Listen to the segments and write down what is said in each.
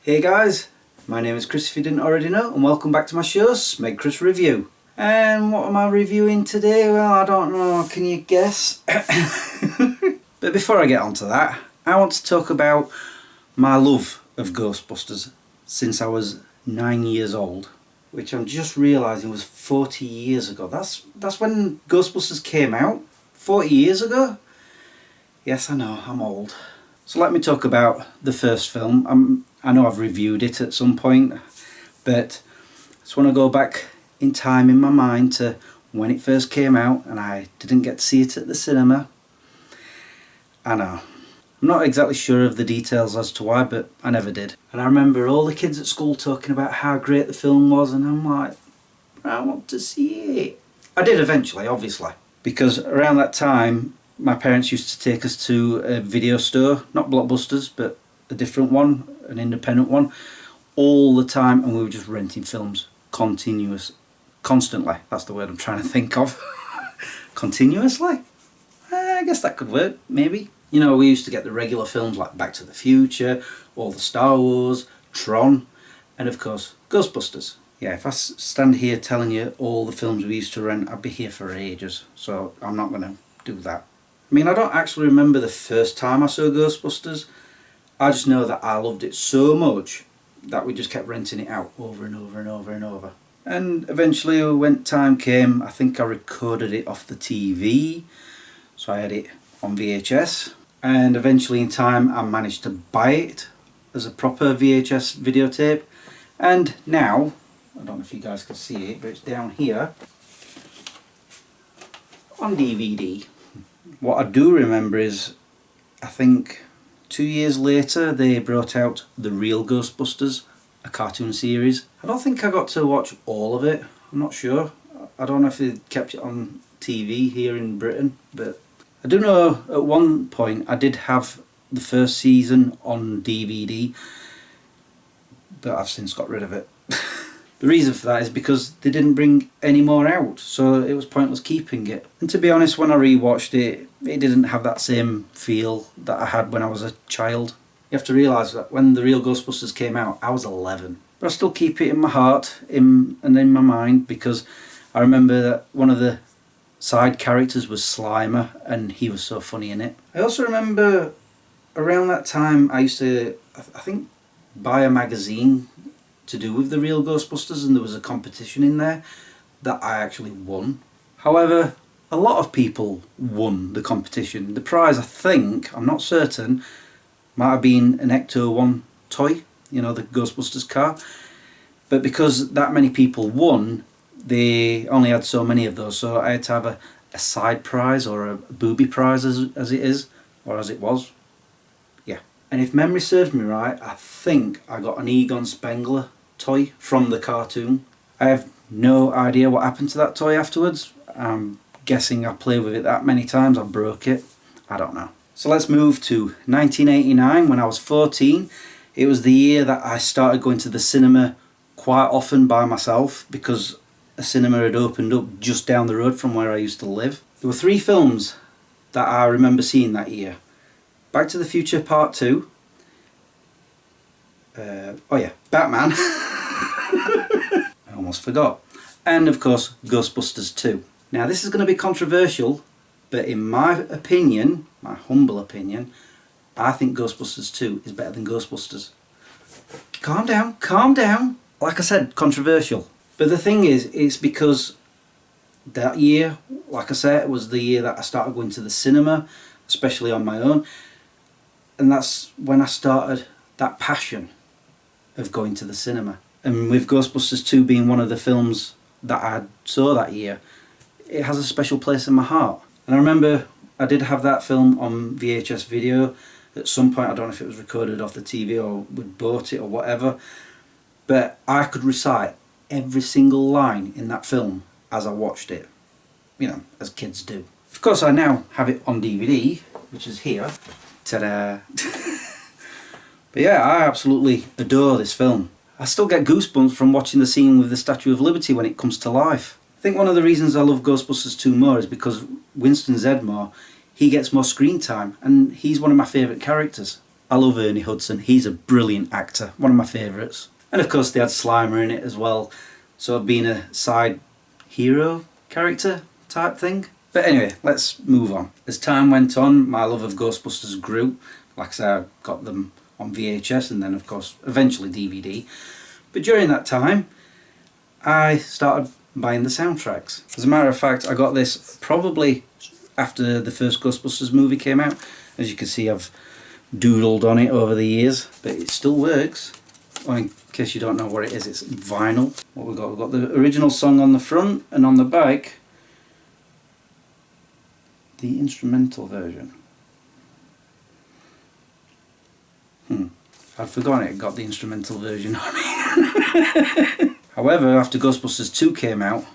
Hey guys, my name is Chris if you didn't already know, and welcome back to my show, SmegChris Review. And what am I reviewing today? Well, I don't know, can you guess? But before I get onto that, I want to talk about my love of Ghostbusters since I was 9 years old, which I'm just realising was 40 years ago. That's when Ghostbusters came out, 40 years ago? Yes, I know, I'm old. So let me talk about the first film. I know I've reviewed it at some point, but I just want to go back in time in my mind to when it first came out and I didn't get to see it at the cinema. I know. I'm not exactly sure of the details as to why, but I never did. And I remember all the kids at school talking about how great the film was, and I'm like, I want to see it. I did eventually, obviously, because around that time my parents used to take us to a video store, not Blockbusters, but a different one, an independent one, all the time, and we were just renting films constantly. That's the word I'm trying to think of. Continuously? I guess that could work, maybe. You know, we used to get the regular films like Back to the Future, all the Star Wars, Tron, and of course, Ghostbusters. Yeah, if I stand here telling you all the films we used to rent, I'd be here for ages, so I'm not going to do that. I mean, I don't actually remember the first time I saw Ghostbusters. I just know that I loved it so much that we just kept renting it out over and over and over and over. And eventually, when time came, I think I recorded it off the TV, so I had it on VHS. And eventually in time I managed to buy it as a proper VHS videotape. And now, I don't know if you guys can see it, but it's down here on DVD. What I do remember is, I think 2 years later they brought out The Real Ghostbusters, a cartoon series. I don't think I got to watch all of it, I'm not sure. I don't know if they kept it on TV here in Britain, but I do know at one point I did have the first season on DVD, but I've since got rid of it. The reason for that is because they didn't bring any more out, so it was pointless keeping it. And to be honest, when I rewatched it, it didn't have that same feel that I had when I was a child. You have to realise that when The Real Ghostbusters came out, I was 11. But I still keep it in my heart and in my mind, because I remember that one of the side characters was Slimer, and he was so funny in it. I also remember around that time I used to, I think, buy a magazine to do with The Real Ghostbusters, and there was a competition in there that I actually won. However, a lot of people won the competition. The prize, I think, I'm not certain, might have been an Ecto-1 toy, you know, the Ghostbusters car. But because that many people won, they only had so many of those, so I had to have a side prize, or a booby prize as it is, or as it was. Yeah. And if memory serves me right, I think I got an Egon Spengler toy from the cartoon. I have no idea what happened to that toy afterwards. I'm guessing I played with it that many times I broke it. I don't know. So let's move to 1989, when I was 14. It was the year that I started going to the cinema quite often by myself, because a cinema had opened up just down the road from where I used to live. There were 3 films that I remember seeing that year. Back to the Future Part 2. Batman. I almost forgot. And of course, Ghostbusters 2. Now this is going to be controversial, but in my opinion, my humble opinion, I think Ghostbusters 2 is better than Ghostbusters. Calm down, calm down. Like I said, controversial. But the thing is, it's because that year, like I said, it was the year that I started going to the cinema, especially on my own. And that's when I started that passion of going to the cinema. And with Ghostbusters 2 being one of the films that I saw that year, it has a special place in my heart. And I remember I did have that film on VHS video at some point. I don't know if it was recorded off the TV or we'd bought it or whatever, but I could recite every single line in that film as I watched it, you know, as kids do. Of course, I now have it on DVD, which is here. Ta-da! But yeah, I absolutely adore this film. I still get goosebumps from watching the scene with the Statue of Liberty when it comes to life. I think one of the reasons I love Ghostbusters 2 more is because Winston Zeddemore, he gets more screen time, and he's one of my favourite characters. I love Ernie Hudson. He's a brilliant actor, one of my favourites. And of course they had Slimer in it as well, so being a side hero character type thing. But anyway, let's move on. As time went on, my love of Ghostbusters grew. Like I said, I got them on VHS and then of course eventually DVD. But during that time, I started buying the soundtracks. As a matter of fact, I got this probably after the first Ghostbusters movie came out. As you can see, I've doodled on it over the years, but it still works. Well, in case you don't know what it is, it's vinyl. What we've got the original song on the front, and on the back, the instrumental version. I'd forgotten it got the instrumental version on it. However, after Ghostbusters 2 came out,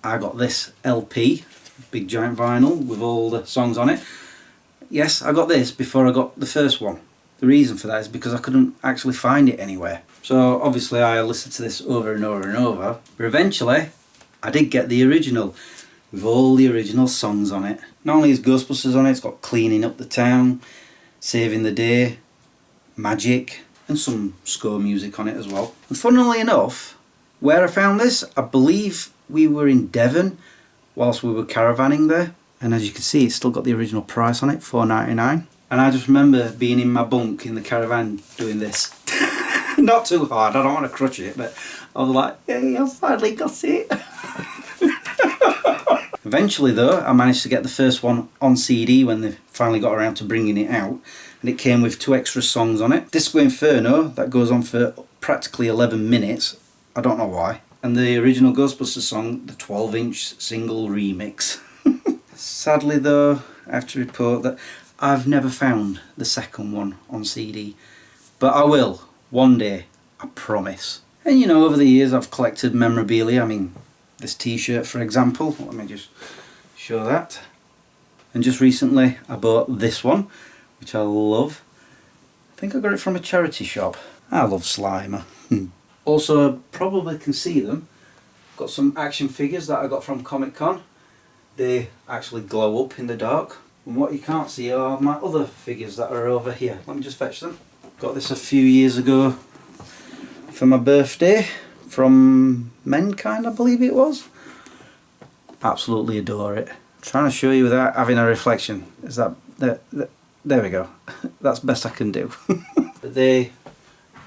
I got this LP, big giant vinyl with all the songs on it. Yes, I got this before I got the first one. The reason for that is because I couldn't actually find it anywhere. So obviously I listened to this over and over and over, but eventually I did get the original with all the original songs on it. Not only is Ghostbusters on it, it's got Cleaning Up the Town, Saving the Day, Magic, and some score music on it as well. And funnily enough, where I found this, I believe we were in Devon whilst we were caravanning there. And as you can see, it's still got the original price on it, $4.99. And I just remember being in my bunk in the caravan doing this. Not too hard, I don't want to crutch it, but I was like, hey, I finally got it. Eventually though, I managed to get the first one on CD when they finally got around to bringing it out. And it came with 2 extra songs on it. Disco Inferno, that goes on for practically 11 minutes. I don't know why. And the original Ghostbusters song, the 12-inch single remix. Sadly though, I have to report that I've never found the second one on CD. But I will, one day, I promise. And you know, over the years I've collected memorabilia. I mean, this t-shirt for example, let me just show that. And just recently I bought this one, which I love. I think I got it from a charity shop. I love Slimer. Also, probably can see them. Got some action figures that I got from Comic Con. They actually glow up in the dark. And what you can't see are my other figures that are over here. Let me just fetch them. Got this a few years ago for my birthday from Mankind, I believe it was. Absolutely adore it. Trying to show you without having a reflection. Is that there we go. That's best I can do. But they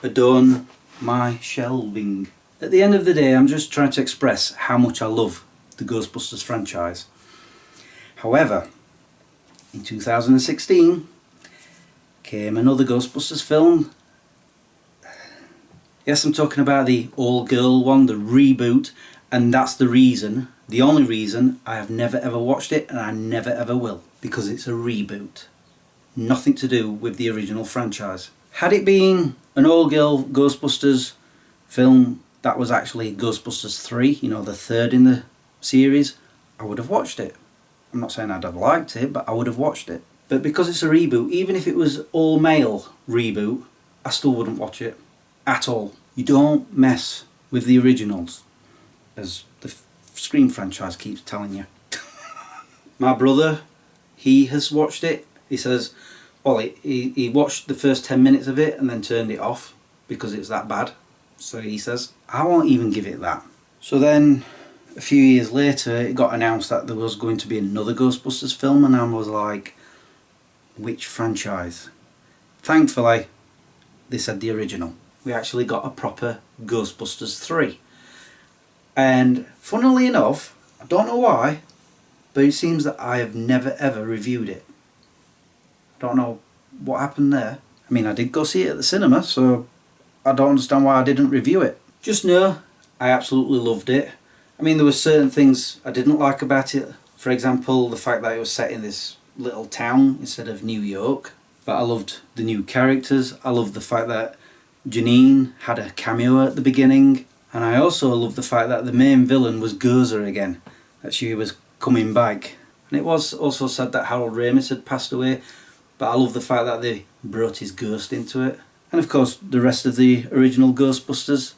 adorn my shelving. At the end of the day, I'm just trying to express how much I love the Ghostbusters franchise. However, in 2016 came another Ghostbusters film. Yes, I'm talking about the all-girl one, the reboot, and that's the reason, the only reason I have never ever watched it, and I never ever will, because it's a reboot. Nothing to do with the original franchise. Had it been an all-girl Ghostbusters film that was actually Ghostbusters 3, you know, the third in the series, I would have watched it. I'm not saying I'd have liked it, but I would have watched it. But because it's a reboot, even if it was all-male reboot, I still wouldn't watch it at all. You don't mess with the originals, as the Scream franchise keeps telling you. My brother, he has watched it. He says, well, he watched the first 10 minutes of it and then turned it off because it's that bad. So he says, I won't even give it that. So then a few years later it got announced that there was going to be another Ghostbusters film, and I was like, which franchise? Thankfully they said the original. We actually got a proper Ghostbusters 3. And funnily enough, I don't know why, but it seems that I have never ever reviewed it. I don't know what happened there. I mean, I did go see it at the cinema, so I don't understand why I didn't review it. Just know, I absolutely loved it. I mean, there were certain things I didn't like about it. For example, the fact that it was set in this little town instead of New York. But I loved the new characters. I loved the fact that Janine had a cameo at the beginning. And I also loved the fact that the main villain was Gozer again. That she was coming back. And it was also said that Harold Ramis had passed away. But I love the fact that they brought his ghost into it. And of course, the rest of the original Ghostbusters,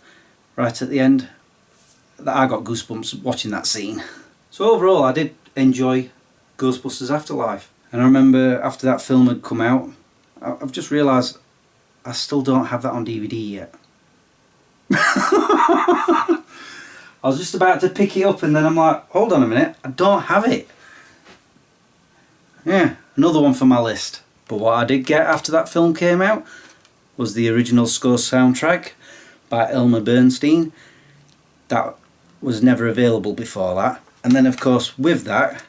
right at the end. I got goosebumps watching that scene. So overall, I did enjoy Ghostbusters Afterlife. And I remember after that film had come out, I've just realised I still don't have that on DVD yet. I was just about to pick it up and then I'm like, hold on a minute, I don't have it. Yeah, another one for my list. But what I did get after that film came out was the original score soundtrack by Elmer Bernstein. That was never available before that. And then of course with that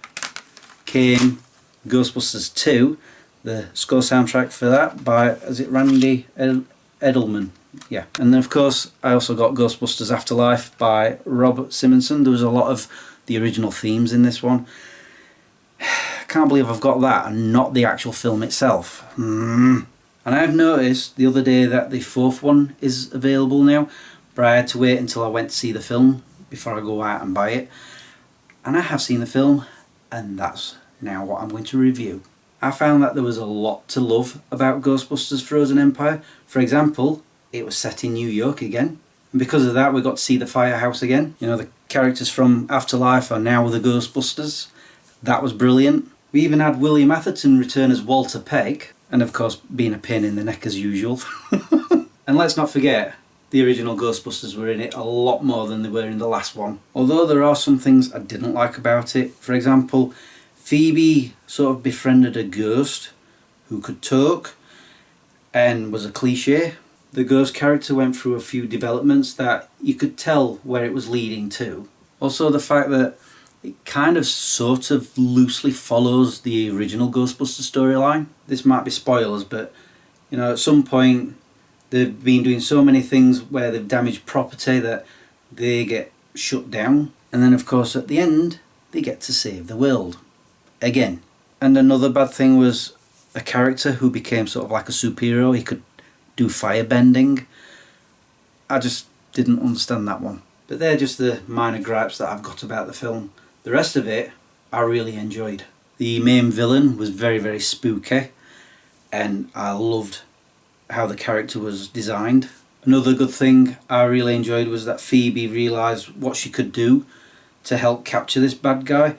came Ghostbusters 2, the score soundtrack for that by, is it Randy Edelman? Yeah. And then of course I also got Ghostbusters Afterlife by Rob Simonson. There was a lot of the original themes in this one. I can't believe I've got that and not the actual film itself. And I've noticed the other day that the fourth one is available now, but I had to wait until I went to see the film before I go out and buy it. And I have seen the film, and that's now what I'm going to review. I found that there was a lot to love about Ghostbusters Frozen Empire. For example, it was set in New York again, and because of that we got to see the firehouse again. You know, the characters from Afterlife are now the Ghostbusters. That was brilliant. We even had William Atherton return as Walter Peck, and of course being a pain in the neck as usual. And let's not forget, the original Ghostbusters were in it a lot more than they were in the last one. Although there are some things I didn't like about it. For example, Phoebe sort of befriended a ghost who could talk and was a cliche. The ghost character went through a few developments that you could tell where it was leading to. Also the fact that it kind of sort of loosely follows the original Ghostbusters storyline. This might be spoilers, but you know, at some point they've been doing so many things where they've damaged property that they get shut down. And then of course at the end they get to save the world. Again. And another bad thing was a character who became sort of like a superhero. He could do firebending. I just didn't understand that one. But they're just the minor gripes that I've got about the film. The rest of it I really enjoyed. The main villain was very, very spooky, and I loved how the character was designed. Another good thing I really enjoyed was that Phoebe realised what she could do to help capture this bad guy,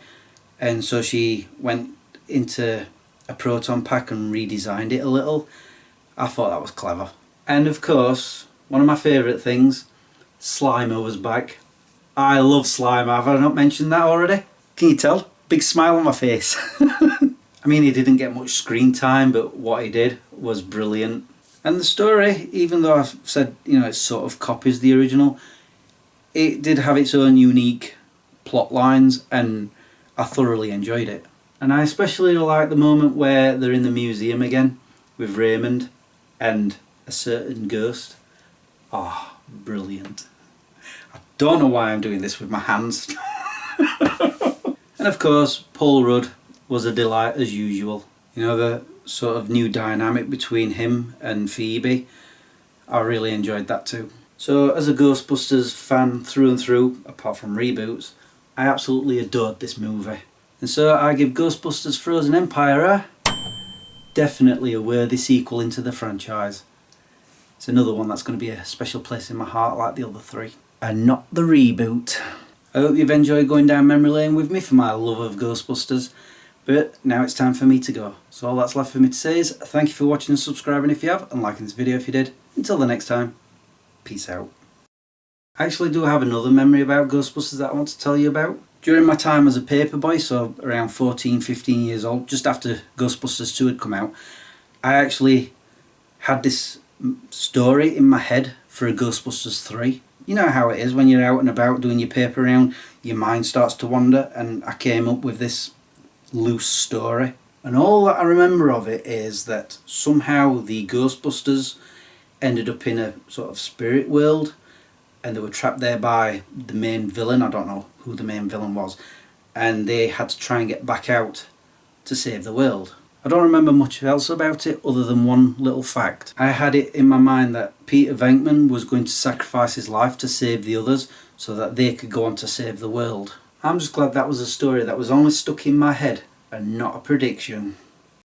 and so she went into a proton pack and redesigned it a little. I thought that was clever. And of course, one of my favourite things, Slimer was back. I love Slimer. Have I not mentioned that already? Can you tell? Big smile on my face. I mean, he didn't get much screen time, but what he did was brilliant. And the story, even though I've said, you know, it sort of copies the original, it did have its own unique plot lines, and I thoroughly enjoyed it. And I especially like the moment where they're in the museum again with Raymond and a certain ghost. Oh, brilliant. I don't know why I'm doing this with my hands. And of course, Paul Rudd was a delight as usual. You know, the sort of new dynamic between him and Phoebe. I really enjoyed that too. So as a Ghostbusters fan through and through, apart from reboots, I absolutely adored this movie. And so I give Ghostbusters Frozen Empire definitely a worthy sequel into the franchise. It's another one that's going to be a special place in my heart like the other three. And not the reboot. I hope you've enjoyed going down memory lane with me for my love of Ghostbusters. But now it's time for me to go. So all that's left for me to say is thank you for watching and subscribing if you have, and liking this video if you did. Until the next time, peace out. I actually do have another memory about Ghostbusters that I want to tell you about. During my time as a paperboy, so around 14, 15 years old, just after Ghostbusters 2 had come out, I actually had this story in my head for a Ghostbusters 3. You know how it is when you're out and about doing your paper round, your mind starts to wander, and I came up with this loose story. And all that I remember of it is that somehow the Ghostbusters ended up in a sort of spirit world, and they were trapped there by the main villain. I don't know who the main villain was, and they had to try and get back out to save the world. I don't remember much else about it other than one little fact. I had it in my mind that Peter Venkman was going to sacrifice his life to save the others so that they could go on to save the world. I'm just glad that was a story that was only stuck in my head and not a prediction.